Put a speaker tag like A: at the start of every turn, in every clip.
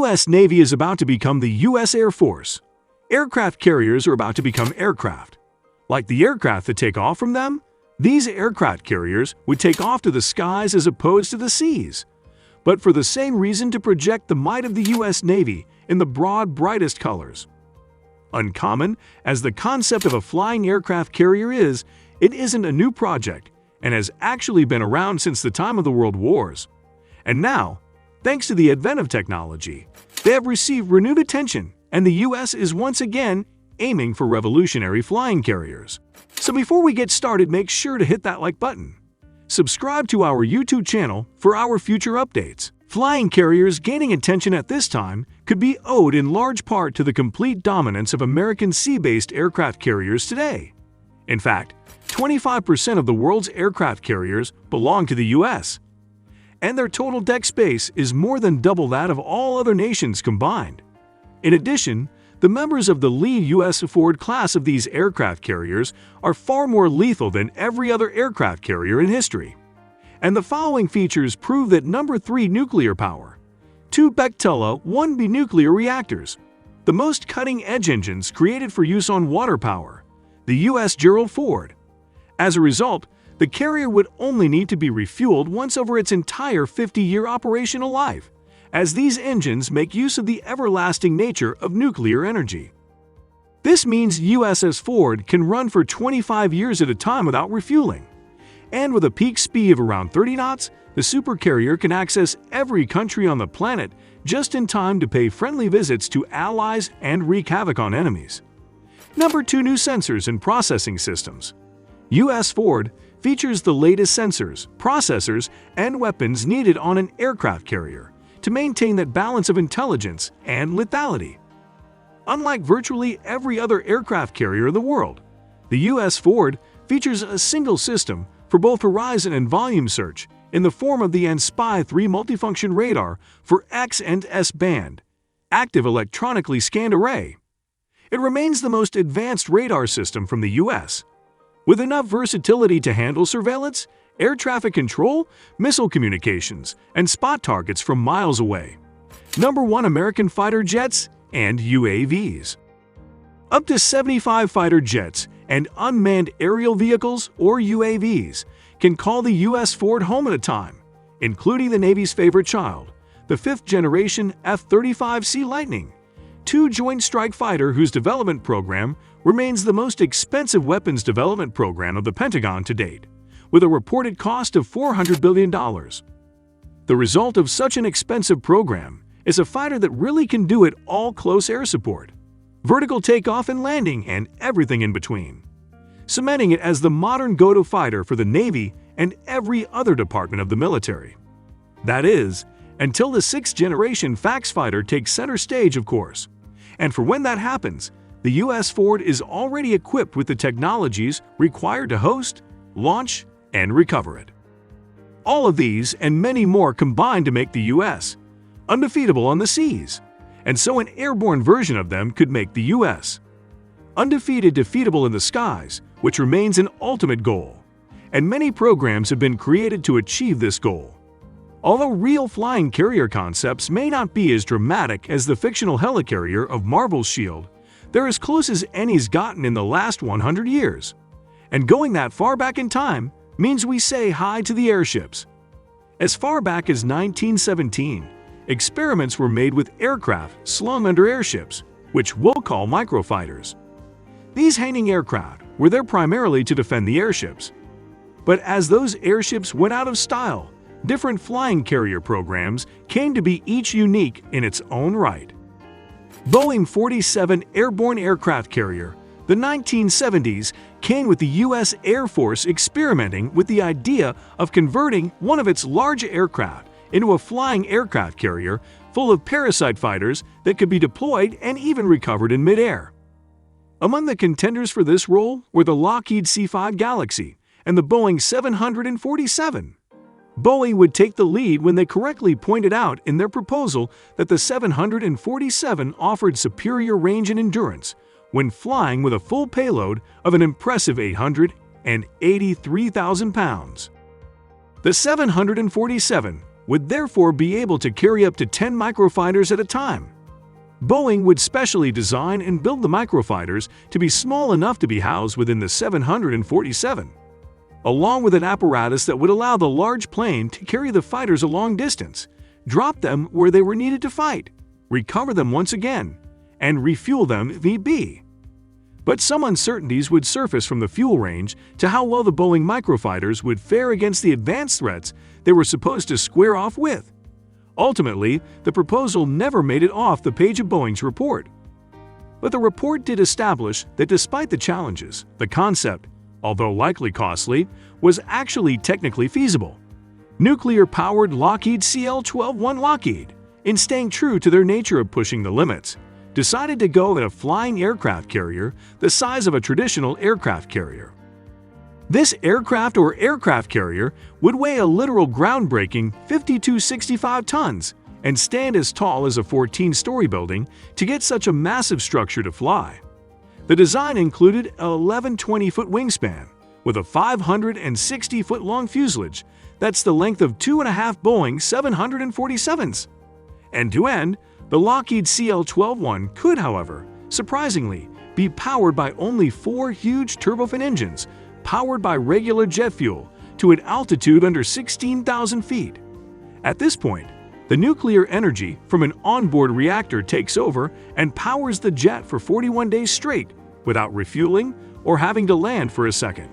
A: U.S. Navy is about to become the U.S. Air Force. Aircraft carriers are about to become aircraft. Like the aircraft that take off from them, these aircraft carriers would take off to the skies as opposed to the seas, but for the same reason, to project the might of the U.S. Navy in the broad, brightest colors. Uncommon as the concept of a flying aircraft carrier is, it isn't a new project and has actually been around since the time of the World Wars. And now, thanks to the advent of technology, they have received renewed attention, and the U.S. is once again aiming for revolutionary flying carriers. So before we get started, make sure to hit that like button. Subscribe to our YouTube channel for our future updates. Flying carriers gaining attention at this time could be owed in large part to the complete dominance of American sea-based aircraft carriers today. In fact, 25% of the world's aircraft carriers belong to the U.S., and their total deck space is more than double that of all other nations combined. In addition, the members of the lead U.S. Ford class of these aircraft carriers are far more lethal than every other aircraft carrier in history. And the following features prove that: number 3, nuclear power. 2 Bechtel 1B nuclear reactors. The most cutting-edge engines created for use on water power. The U.S. Gerald Ford. As a result, the carrier would only need to be refueled once over its entire 50-year operational life, as these engines make use of the everlasting nature of nuclear energy. This means USS Ford can run for 25 years at a time without refueling. And with a peak speed of around 30 knots, the supercarrier can access every country on the planet just in time to pay friendly visits to allies and wreak havoc on enemies. Number 2, new sensors and processing systems. U.S. Ford features the latest sensors, processors, and weapons needed on an aircraft carrier to maintain that balance of intelligence and lethality. Unlike virtually every other aircraft carrier in the world, the U.S. Ford features a single system for both horizon and volume search in the form of the ANSPY 3 multifunction radar for X and S band, active electronically scanned array. It remains the most advanced radar system from the U.S., with enough versatility to handle surveillance, air traffic control, missile communications, and spot targets from miles away. Number 1, American fighter jets and UAVs. Up to 75 fighter jets and unmanned aerial vehicles, or UAVs, can call the U.S. Ford home at a time, including the Navy's favorite child, the 5th-generation F-35C Lightning, 2 Joint Strike Fighter whose development program remains the most expensive weapons development program of the Pentagon to date, with a reported cost of $400 billion. The result of such an expensive program is a fighter that really can do it all: close air support, vertical takeoff and landing, and everything in between, cementing it as the modern go-to fighter for the Navy and every other department of the military. That is, until the 6th-generation Fax fighter takes center stage, of course. And for when that happens, the U.S. Ford is already equipped with the technologies required to host, launch, and recover it. All of these and many more combine to make the U.S. undefeatable on the seas, and so an airborne version of them could make the U.S. undefeated defeatable in the skies, which remains an ultimate goal. And many programs have been created to achieve this goal. Although real flying carrier concepts may not be as dramatic as the fictional helicarrier of Marvel's S.H.I.E.L.D., they're as close as any's gotten in the last 100 years. And going that far back in time means we say hi to the airships. As far back as 1917, experiments were made with aircraft slung under airships, which we'll call microfighters. These hanging aircraft were there primarily to defend the airships. But as those airships went out of style, different flying carrier programs came to be each unique in its own right. Boeing 47 Airborne Aircraft Carrier, the 1970s, came with the U.S. Air Force experimenting with the idea of converting one of its large aircraft into a flying aircraft carrier full of parasite fighters that could be deployed and even recovered in midair. Among the contenders for this role were the Lockheed C-5 Galaxy and the Boeing 747. Boeing would take the lead when they correctly pointed out in their proposal that the 747 offered superior range and endurance when flying with a full payload of an impressive 883,000 pounds. The 747 would therefore be able to carry up to 10 microfighters at a time. Boeing would specially design and build the microfighters to be small enough to be housed within the 747, along with an apparatus that would allow the large plane to carry the fighters a long distance, drop them where they were needed to fight, recover them once again, and refuel them if need be. But some uncertainties would surface from the fuel range to how well the Boeing microfighters would fare against the advanced threats they were supposed to square off with. Ultimately, the proposal never made it off the page of Boeing's report. But the report did establish that despite the challenges, the concept, although likely costly, was actually technically feasible. Nuclear-powered Lockheed CL-12-1 Lockheed, in staying true to their nature of pushing the limits, decided to go at a flying aircraft carrier the size of a traditional aircraft carrier. This aircraft or aircraft carrier would weigh a literal groundbreaking 5,265 tons and stand as tall as a 14-story building to get such a massive structure to fly. The design included an 11-20-foot wingspan with a 560-foot-long fuselage that's the length of 2.5 Boeing 747s. End-to-end, the Lockheed CL-12-1 could, however, surprisingly, be powered by only 4 huge turbofan engines powered by regular jet fuel to an altitude under 16,000 feet. At this point, the nuclear energy from an onboard reactor takes over and powers the jet for 41 days straight without refueling or having to land for a second.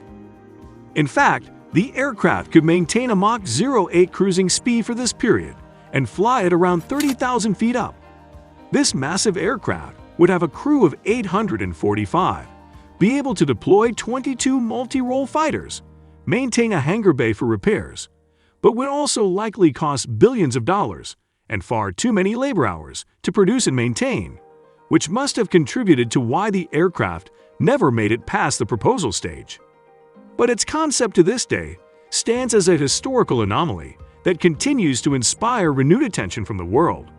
A: In fact, the aircraft could maintain a Mach 08 cruising speed for this period and fly at around 30,000 feet up. This massive aircraft would have a crew of 845, be able to deploy 22 multi-role fighters, maintain a hangar bay for repairs, but would also likely cost billions of dollars and far too many labor hours to produce and maintain, which must have contributed to why the aircraft never made it past the proposal stage. But its concept to this day stands as a historical anomaly that continues to inspire renewed attention from the world.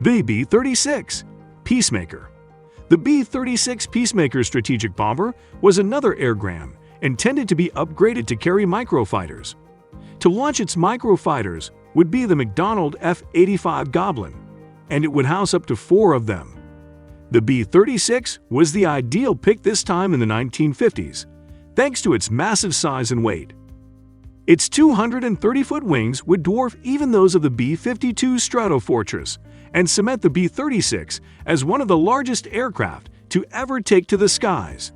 A: The B-36 Peacemaker. The B-36 Peacemaker strategic bomber was another airgram intended to be upgraded to carry microfighters. To launch its microfighters would be the McDonnell F-85 Goblin, and it would house up to 4 of them. The B-36 was the ideal pick this time in the 1950s, thanks to its massive size and weight. Its 230-foot wings would dwarf even those of the B-52 Stratofortress and cement the B-36 as one of the largest aircraft to ever take to the skies.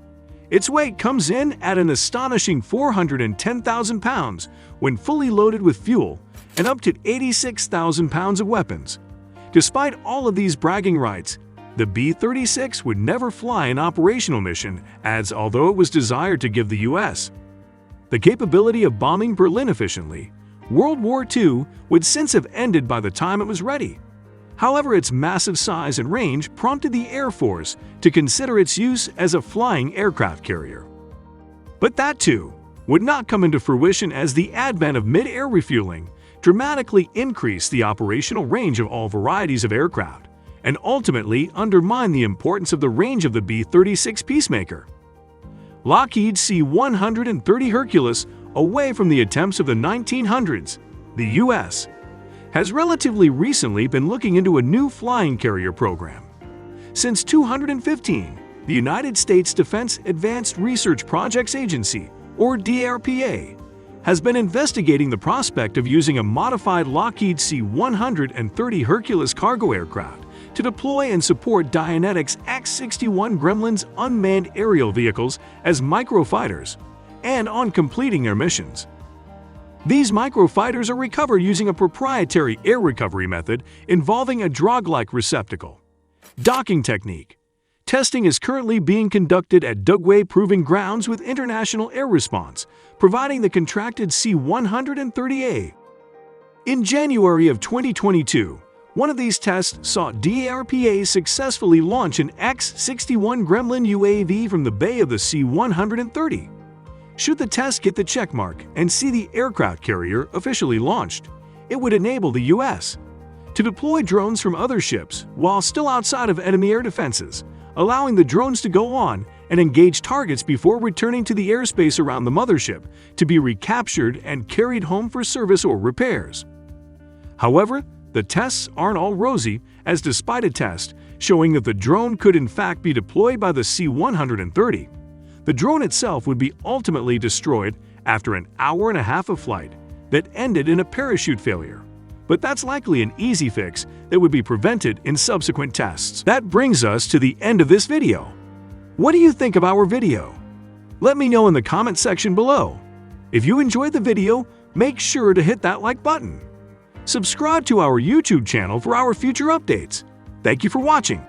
A: Its weight comes in at an astonishing 410,000 pounds when fully loaded with fuel and up to 86,000 pounds of weapons. Despite all of these bragging rights, the B-36 would never fly an operational mission, as although it was desired to give the U.S. the capability of bombing Berlin efficiently, World War II would since have ended by the time it was ready. However, its massive size and range prompted the Air Force to consider its use as a flying aircraft carrier. But that, too, would not come into fruition as the advent of mid-air refueling dramatically increased the operational range of all varieties of aircraft and ultimately undermined the importance of the range of the B-36 Peacemaker. Lockheed C-130 Hercules, away from the attempts of the 1900s, the U.S. has relatively recently been looking into a new flying carrier program. Since 2015, the United States Defense Advanced Research Projects Agency, or DARPA, has been investigating the prospect of using a modified Lockheed C-130 Hercules cargo aircraft to deploy and support Dynetics X-61 Gremlin's unmanned aerial vehicles as microfighters, and on completing their missions. These microfighters are recovered using a proprietary air recovery method involving a drog-like receptacle. Docking technique. Testing is currently being conducted at Dugway Proving Grounds with International Air Response, providing the contracted C-130A. In January of 2022, one of these tests saw DARPA successfully launch an X-61 Gremlin UAV from the bay of the C-130. Should the test get the checkmark and see the aircraft carrier officially launched, it would enable the U.S. to deploy drones from other ships while still outside of enemy air defenses, allowing the drones to go on and engage targets before returning to the airspace around the mothership to be recaptured and carried home for service or repairs. However, the tests aren't all rosy, as despite a test showing that the drone could in fact be deployed by the C-130, the drone itself would be ultimately destroyed after an hour and a half of flight that ended in a parachute failure. But that's likely an easy fix that would be prevented in subsequent tests. That brings us to the end of this video. What do you think of our video? Let me know in the comment section below. If you enjoyed the video, make sure to hit that like button. Subscribe to our YouTube channel for our future updates. Thank you for watching.